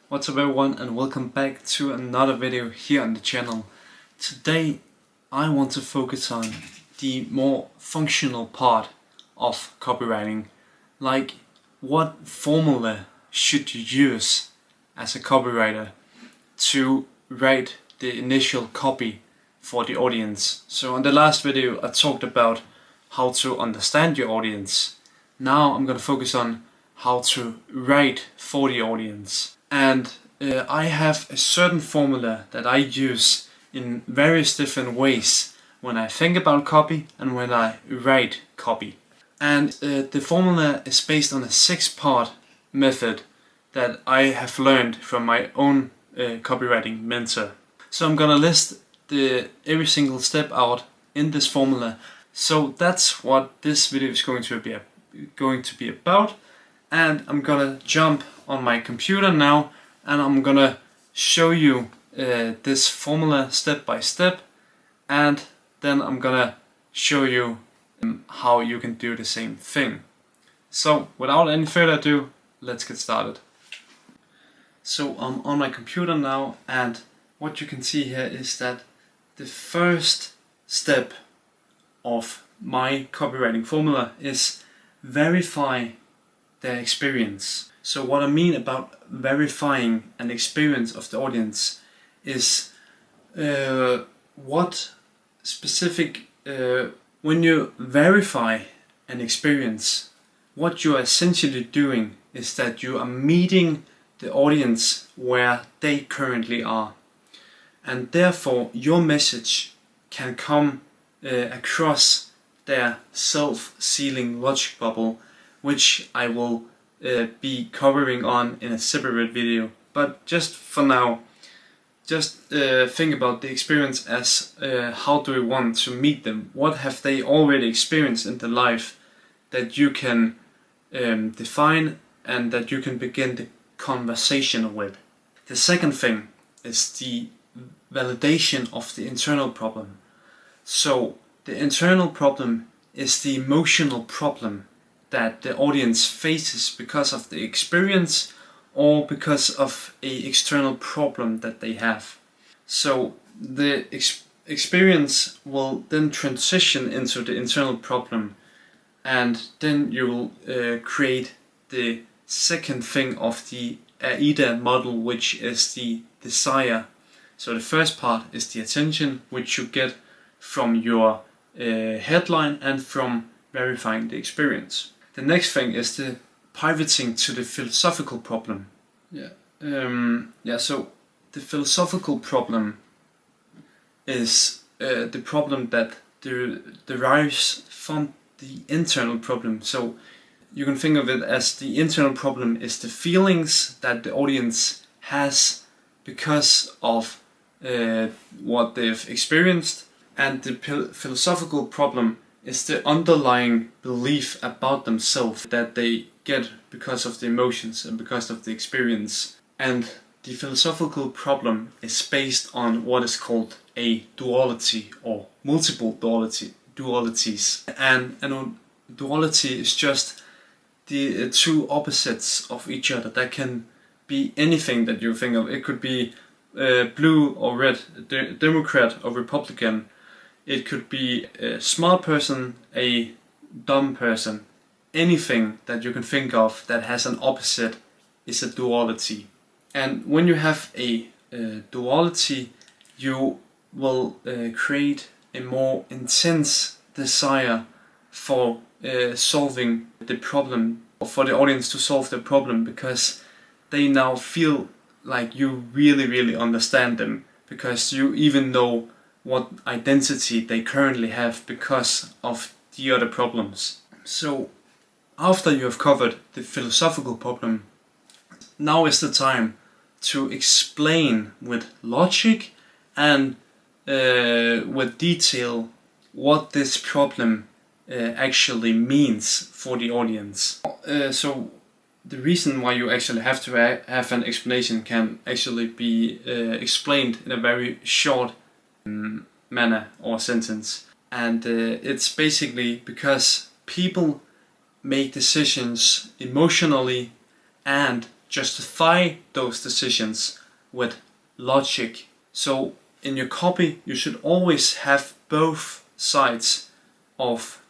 What's up everyone, and welcome back to another video here on the channel. Today I want to focus on the more functional part of copywriting, like what formula should you use as a copywriter to write the initial copy for the audience. So in the last video I talked about how to understand your audience. Now I'm going to focus on how to write for the audience. And I have a certain formula that I use in various different ways when I think about copy and when I write copy. And the formula is based on a 6-part method that I have learned from my own copywriting mentor. So I'm gonna list every single step out in this formula. So that's what this video is going to be about. And I'm gonna jump on my computer now and I'm gonna show you this formula step by step, and then I'm gonna show you how you can do the same thing. So without any further ado, let's get started. So I'm on my computer now, and what you can see here is that the first step of my copywriting formula is verify their experience. So what I mean about verifying an experience of the audience is what specific, when you verify an experience, what you are essentially doing is that you are meeting the audience where they currently are, and therefore your message can come across their self-sealing logic bubble, which I will be covering on in a separate video. But just for now, just think about the experience as how do we want to meet them? What have they already experienced in their life that you can define and that you can begin the conversation with? The second thing is the validation of the internal problem. So the internal problem is the emotional problem that the audience faces because of the experience or because of an external problem that they have. So the experience will then transition into the internal problem, and then you will create the second thing of the AIDA model, which is the desire. So the first part is the attention, which you get from your headline and from verifying the experience. The next thing is the pivoting to the philosophical problem. So the philosophical problem is the problem that derives from the internal problem. So you can think of it as the internal problem is the feelings that the audience has because of what they've experienced, and the philosophical problem is the underlying belief about themselves that they get because of the emotions and because of the experience. And the philosophical problem is based on what is called a duality or multiple dualities. And a duality is just the two opposites of each other. That can be anything that you think of. It could be blue or red, Democrat or Republican. It could be a smart person, a dumb person. Anything that you can think of that has an opposite is a duality. And when you have a duality, you will create a more intense desire for solving the problem, or for the audience to solve the problem, because they now feel like you really understand them, because you even know what identity they currently have because of the other problems. So after you have covered the philosophical problem, now is the time to explain with logic and with detail what this problem actually means for the audience. So the reason why you actually have to have an explanation can actually be explained in a very short manner or sentence, and it's basically because people make decisions emotionally and justify those decisions with logic. So in your copy, you should always have both sides of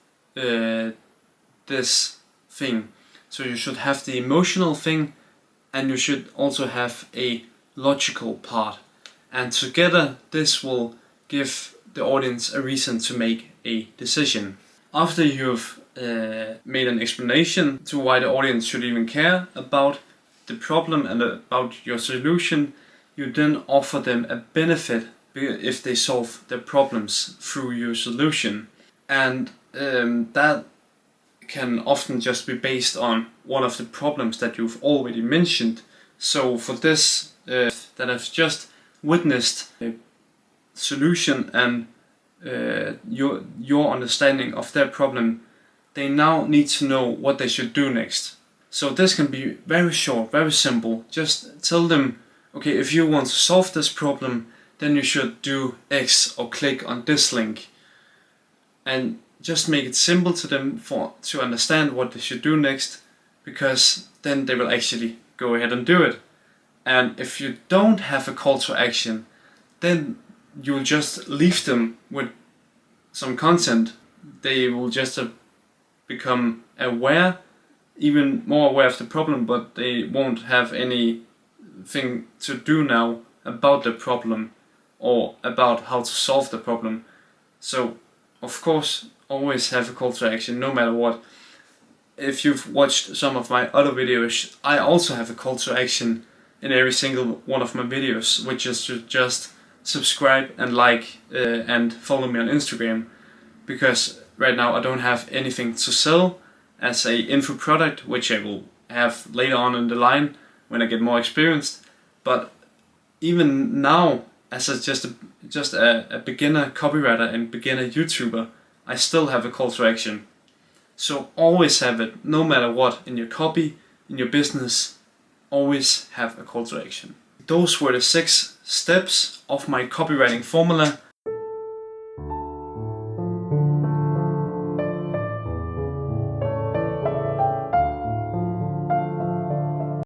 this thing. So you should have the emotional thing, and you should also have a logical part. And together, this will give the audience a reason to make a decision. After you've made an explanation to why the audience should even care about the problem and about your solution, you then offer them a benefit if they solve their problems through your solution. And that can often just be based on one of the problems that you've already mentioned. So for this, that I've just witnessed a solution and your understanding of their problem, they now need to know what they should do next. So this can be very short, very simple. Just tell them, okay, if you want to solve this problem, then you should do X or click on this link. And just make it simple to them to understand what they should do next, because then they will actually go ahead and do it. And if you don't have a call to action, then you will just leave them with some content. They will just become aware, even more aware of the problem, but they won't have anything to do now about the problem or about how to solve the problem. So, of course, always have a call to action, no matter what. If you've watched some of my other videos, I also have a call to action in every single one of my videos, which is to just subscribe and like and follow me on Instagram, because right now I don't have anything to sell as a info product, which I will have later on in the line when I get more experienced. But even now, as just a beginner copywriter and beginner YouTuber, I still have a call to action. So always have it, no matter what, in your copy, in your business, always have a call to action. Those were the 6 steps of my copywriting formula.